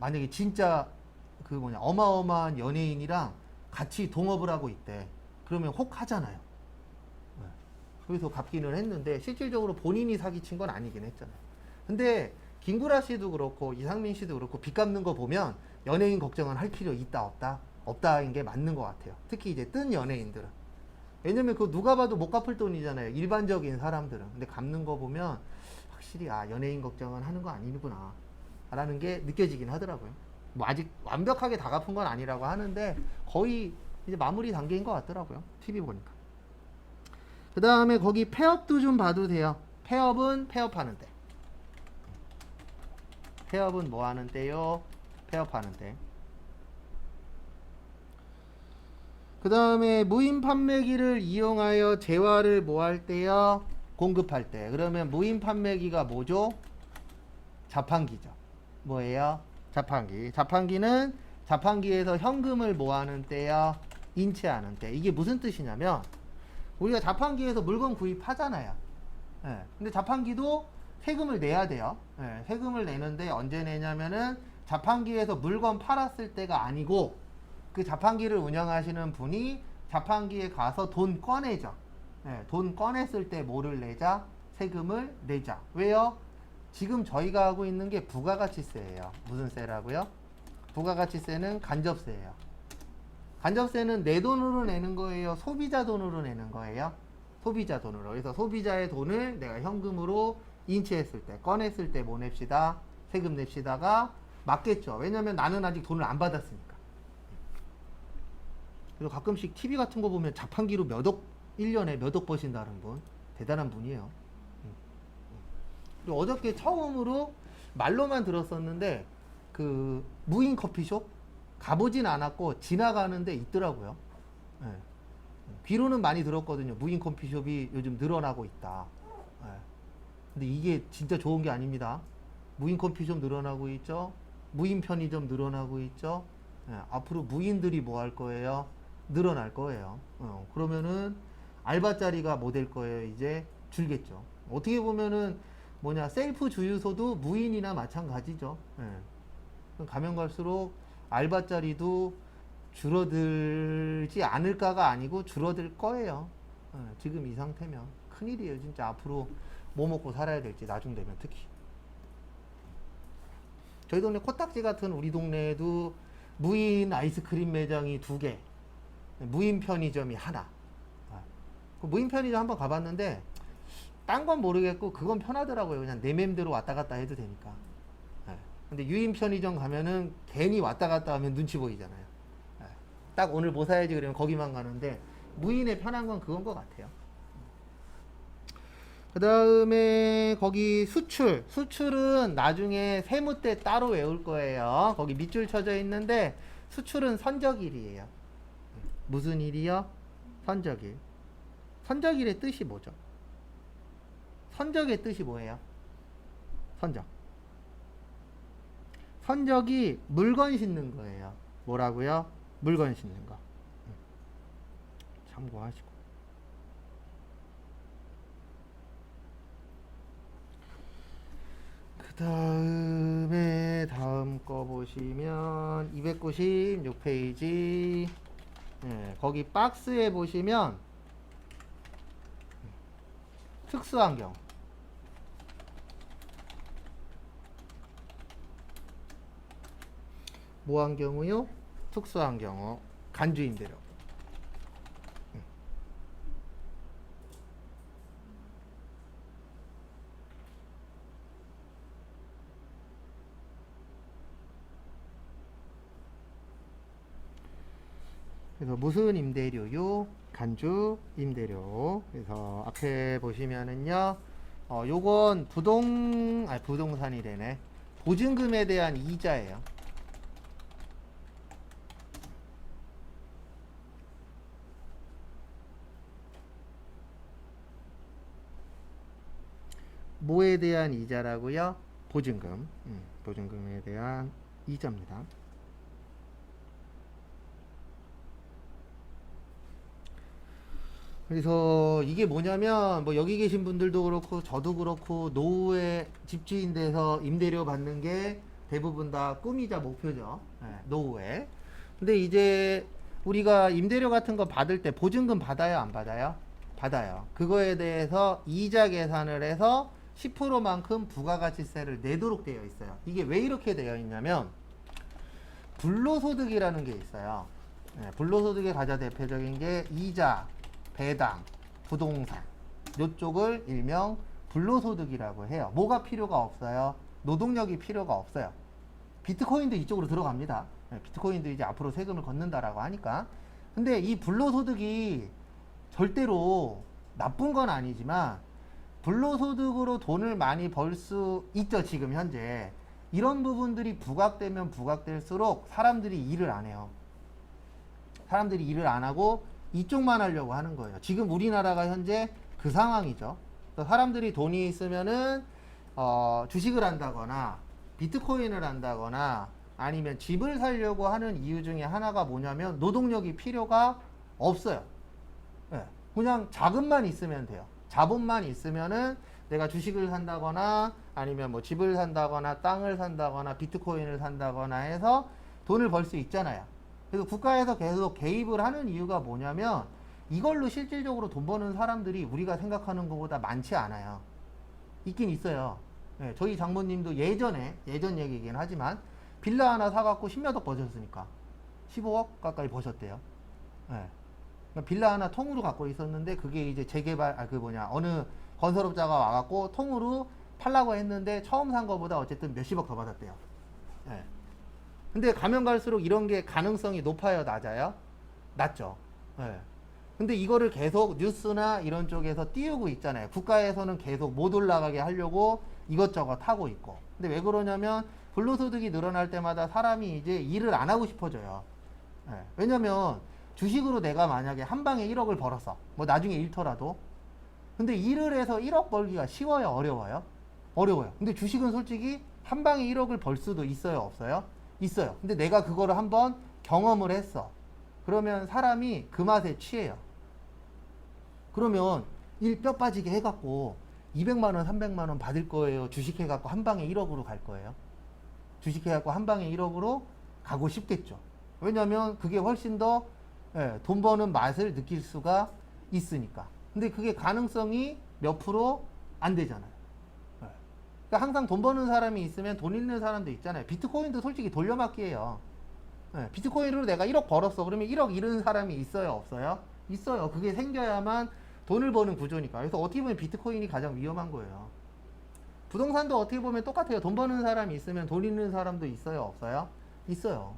만약에 진짜 그 뭐냐 어마어마한 연예인이랑 같이 동업을 하고 있대. 그러면 혹 하잖아요. 예. 그래서 갚기는 했는데 실질적으로 본인이 사기친 건 아니긴 했잖아요. 근데 김구라 씨도 그렇고 이상민 씨도 그렇고 빚 갚는 거 보면 연예인 걱정은 할 필요 있다 없다 없다인 게 맞는 것 같아요. 특히 이제 뜬 연예인들은. 왜냐면 그거 누가 봐도 못 갚을 돈이잖아요. 일반적인 사람들은. 근데 갚는 거 보면 확실히 아 연예인 걱정은 하는 거 아니구나 라는 게 느껴지긴 하더라고요. 뭐 아직 완벽하게 다 갚은 건 아니라고 하는데 거의 이제 마무리 단계인 것 같더라고요. TV 보니까. 그 다음에 거기 폐업도 좀 봐도 돼요. 폐업은 폐업하는 때. 폐업은 뭐 하는 때요? 폐업하는 때. 그 다음에 무인 판매기를 이용하여 재화를 뭐 할 때요? 공급할 때. 그러면 무인 판매기가 뭐죠? 자판기죠. 뭐예요? 자판기. 자판기는 자판기에서 현금을 뭐 하는 때요? 인체하는 때. 이게 무슨 뜻이냐면 우리가 자판기에서 물건 구입하잖아요. 예. 근데 자판기도 세금을 내야 돼요. 예. 세금을 내는데 언제 내냐면은 자판기에서 물건 팔았을 때가 아니고 그 자판기를 운영하시는 분이 자판기에 가서 돈 꺼내죠. 예. 돈 꺼냈을 때 뭐를 내자? 세금을 내자. 왜요? 지금 저희가 하고 있는 게 부가가치세예요. 무슨 세라고요? 부가가치세는 간접세예요. 간접세는 내 돈으로 내는 거예요? 소비자 돈으로 내는 거예요? 소비자 돈으로. 그래서 소비자의 돈을 내가 현금으로 인체했을 때, 꺼냈을 때 뭐 냅시다? 세금 냅시다가 맞겠죠. 왜냐면 나는 아직 돈을 안 받았으니까. 그래서 가끔씩 TV 같은 거 보면 자판기로 몇 억, 1년에 몇 억 버신다는 분. 대단한 분이에요. 그리고 어저께 처음으로 말로만 들었었는데 그 무인 커피숍 가보진 않았고 지나가는데 있더라고요. 예. 귀로는 많이 들었거든요. 무인 커피숍이 요즘 늘어나고 있다. 예. 근데 이게 진짜 좋은 게 아닙니다. 무인 커피숍 늘어나고 있죠. 무인 편의점 늘어나고 있죠. 예. 앞으로 무인들이 뭐 할 거예요? 늘어날 거예요. 그러면은 알바자리가 뭐 될 거예요? 이제 줄겠죠. 어떻게 보면은 뭐냐 셀프 주유소도 무인이나 마찬가지죠. 예. 가면 갈수록 알바자리도 줄어들지 않을까가 아니고 줄어들 거예요. 예. 지금 이 상태면 큰일이에요. 진짜 앞으로 뭐 먹고 살아야 될지 나중 되면 특히. 저희 동네 코딱지 같은 우리 동네에도 무인 아이스크림 매장이 2개, 무인 편의점이 하나. 그 무인 편의점 한번 가봤는데 딴 건 모르겠고 그건 편하더라고요. 그냥 내 맘대로 왔다 갔다 해도 되니까. 예. 근데 유인 편의점 가면은 괜히 왔다 갔다 하면 눈치 보이잖아요. 예. 딱 오늘 뭐 사야지 그러면 거기만 가는데 무인의 편한 건 그건 것 같아요. 그 다음에 거기 수출은 나중에 세무 때 따로 외울 거예요. 거기 밑줄 쳐져 있는데 수출은 선적일이에요. 무슨 일이요? 선적일. 선적일의 뜻이 뭐죠? 선적의 뜻이 뭐예요? 선적. 선적이 물건 싣는 거예요. 뭐라고요? 물건 싣는 거. 참고하시고. 그 다음에 다음 거 보시면 296페이지 네, 거기 박스에 보시면 특수환경 뭐한 경우요? 특수한 경우 간주임대료. 그래서 무슨 임대료요? 간주 임대료. 그래서 앞에 보시면은요, 요건 부동산이 되네. 보증금에 대한 이자예요. 뭐에 대한 이자라고요? 보증금. 보증금에 대한 이자입니다. 그래서 이게 뭐냐면 뭐 여기 계신 분들도 그렇고 저도 그렇고 노후에 집주인 돼서 임대료 받는 게 대부분 다 꿈이자 목표죠. 예, 노후에. 근데 이제 우리가 임대료 같은 거 받을 때 보증금 받아요, 안 받아요? 받아요. 그거에 대해서 이자 계산을 해서 10%만큼 부가가치세를 내도록 되어 있어요. 이게 왜 이렇게 되어 있냐면 불로소득이라는 게 있어요. 네, 불로소득의 가장 대표적인 게 이자, 배당, 부동산 요쪽을 일명 불로소득이라고 해요. 뭐가 필요가 없어요? 노동력이 필요가 없어요. 비트코인도 이쪽으로 들어갑니다. 네, 비트코인도 이제 앞으로 세금을 걷는다라고 하니까. 근데 이 불로소득이 절대로 나쁜 건 아니지만 불로소득으로 돈을 많이 벌 수 있죠. 지금 현재 이런 부분들이 부각되면 부각될수록 사람들이 일을 안 해요. 사람들이 일을 안 하고 이쪽만 하려고 하는 거예요. 지금 우리나라가 현재 그 상황이죠. 사람들이 돈이 있으면은 주식을 한다거나 비트코인을 한다거나 아니면 집을 사려고 하는 이유 중에 하나가 뭐냐면 노동력이 필요가 없어요. 네, 그냥 자금만 있으면 돼요. 자본만 있으면은 내가 주식을 산다거나 아니면 뭐 집을 산다거나 땅을 산다거나 비트코인을 산다거나 해서 돈을 벌 수 있잖아요. 그래서 국가에서 계속 개입을 하는 이유가 뭐냐면 이걸로 실질적으로 돈 버는 사람들이 우리가 생각하는 것보다 많지 않아요. 있긴 있어요. 네, 저희 장모님도 예전 얘기이긴 하지만 빌라 하나 사갖고 10몇 억 버셨으니까 15억 가까이 버셨대요. 네. 그러니까 빌라 하나 통으로 갖고 있었는데 그게 이제 재개발 어느 건설업자가 와갖고 통으로 팔라고 했는데 처음 산 거보다 어쨌든 몇십억 더 받았대요. 네. 근데 가면 갈수록 이런 게 가능성이 높아요, 낮아요? 낮죠. 네. 근데 이거를 계속 뉴스나 이런 쪽에서 띄우고 있잖아요. 국가에서는 계속 못 올라가게 하려고 이것저것 하고 있고. 근데 왜 그러냐면 불로소득이 늘어날 때마다 사람이 이제 일을 안 하고 싶어져요. 네. 왜냐면 주식으로 내가 만약에 한 방에 1억을 벌었어. 뭐 나중에 잃더라도. 근데 일을 해서 1억 벌기가 쉬워요, 어려워요? 어려워요. 근데 주식은 솔직히 한 방에 1억을 벌 수도 있어요, 없어요? 있어요. 근데 내가 그거를 한번 경험을 했어. 그러면 사람이 그 맛에 취해요. 그러면 일 뼈 빠지게 해갖고 200만원, 300만원 받을 거예요. 주식해갖고 한 방에 1억으로 갈 거예요. 주식해갖고 한 방에 1억으로 가고 싶겠죠. 왜냐면 그게 훨씬 더 돈 버는 맛을 느낄 수가 있으니까. 근데 그게 가능성이 몇 프로 안 되잖아요. 그러니까 항상 돈 버는 사람이 있으면 돈 있는 사람도 있잖아요. 비트코인도 솔직히 돌려막기예요. 비트코인으로 내가 1억 벌었어. 그러면 1억 잃은 사람이 있어요, 없어요? 있어요. 그게 생겨야만 돈을 버는 구조니까. 그래서 어떻게 보면 비트코인이 가장 위험한 거예요. 부동산도 어떻게 보면 똑같아요. 돈 버는 사람이 있으면 돈 있는 사람도 있어요, 없어요? 있어요.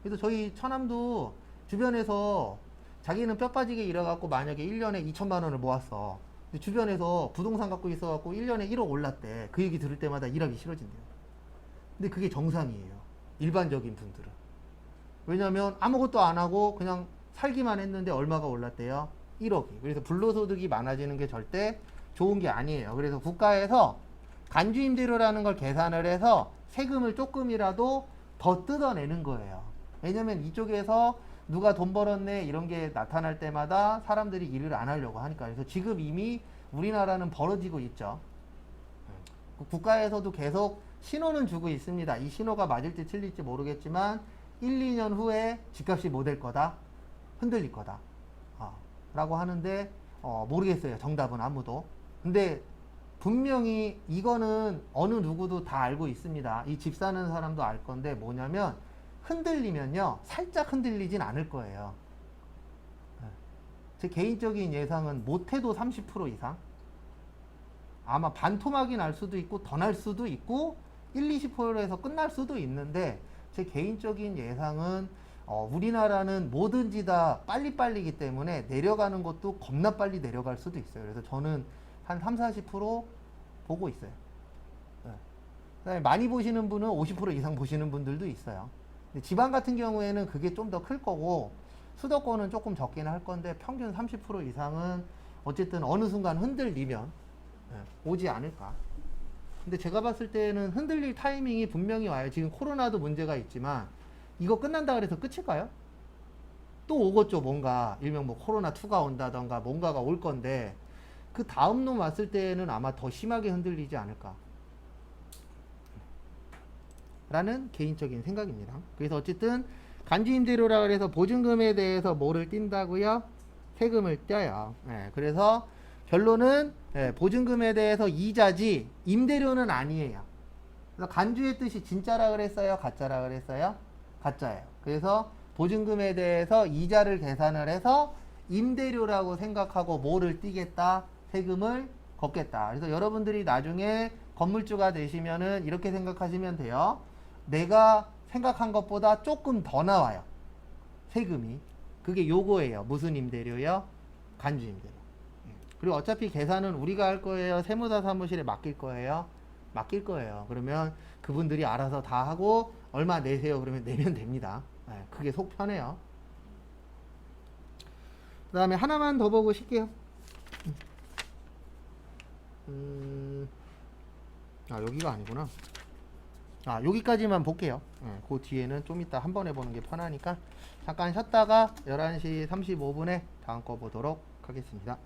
그래서 저희 처남도 주변에서 자기는 뼈 빠지게 일해갖고 만약에 1년에 2천만 원을 모았어. 근데 주변에서 부동산 갖고 있어갖고 1년에 1억 올랐대. 그 얘기 들을 때마다 일하기 싫어진대요. 근데 그게 정상이에요. 일반적인 분들은. 왜냐면 아무것도 안 하고 그냥 살기만 했는데 얼마가 올랐대요? 1억이. 그래서 불로소득이 많아지는 게 절대 좋은 게 아니에요. 그래서 국가에서 간주임대료라는 걸 계산을 해서 세금을 조금이라도 더 뜯어내는 거예요. 왜냐면 이쪽에서 누가 돈 벌었네 이런 게 나타날 때마다 사람들이 일을 안 하려고 하니까. 그래서 지금 이미 우리나라는 벌어지고 있죠. 국가에서도 계속 신호는 주고 있습니다. 이 신호가 맞을지 틀릴지 모르겠지만 1, 2년 후에 집값이 뭐 될 거다? 흔들릴 거다. 라고 하는데 모르겠어요. 정답은 아무도. 근데 분명히 이거는 어느 누구도 다 알고 있습니다. 이 집 사는 사람도 알 건데 뭐냐면 흔들리면요. 살짝 흔들리진 않을 거예요. 제 개인적인 예상은 못해도 30% 이상? 아마 반토막이 날 수도 있고 더 날 수도 있고 1, 20%에서 끝날 수도 있는데 제 개인적인 예상은 우리나라는 뭐든지 다 빨리빨리기 때문에 내려가는 것도 겁나 빨리 내려갈 수도 있어요. 그래서 저는 한 3, 40% 보고 있어요. 그다음에 많이 보시는 분은 50% 이상 보시는 분들도 있어요. 근데 지방 같은 경우에는 그게 좀 더 클 거고 수도권은 조금 적긴 할 건데 평균 30% 이상은 어쨌든 어느 순간 흔들리면 오지 않을까. 근데 제가 봤을 때는 흔들릴 타이밍이 분명히 와요. 지금 코로나도 문제가 있지만 이거 끝난다 그래서 끝일까요? 또 오겠죠. 뭔가 일명 뭐 코로나2가 온다던가 뭔가가 올 건데 그 다음 놈 왔을 때는 아마 더 심하게 흔들리지 않을까 라는 개인적인 생각입니다. 그래서 어쨌든 간주임대료라 그래서 보증금에 대해서 뭐를 띈다고요? 세금을 떼요. 예, 그래서 결론은 보증금에 대해서 이자지 임대료는 아니에요. 그래서 간주의 뜻이 진짜라 그랬어요? 가짜라 그랬어요? 가짜예요. 그래서 보증금에 대해서 이자를 계산을 해서 임대료라고 생각하고 뭐를 띄겠다? 세금을 걷겠다. 그래서 여러분들이 나중에 건물주가 되시면은 이렇게 생각하시면 돼요. 내가 생각한 것보다 조금 더 나와요. 세금이. 그게 요거예요. 무슨 임대료요? 간주 임대료. 그리고 어차피 계산은 우리가 할 거예요. 세무사 사무실에 맡길 거예요. 맡길 거예요. 그러면 그분들이 알아서 다 하고 얼마 내세요. 그러면 내면 됩니다. 그게 속 편해요. 그 다음에 하나만 더 보고 쉴게요. 여기가 아니구나. 여기까지만 볼게요. 그 뒤에는 좀 이따 한 번 해보는 게 편하니까 잠깐 쉬었다가 11시 35분에 다음 거 보도록 하겠습니다.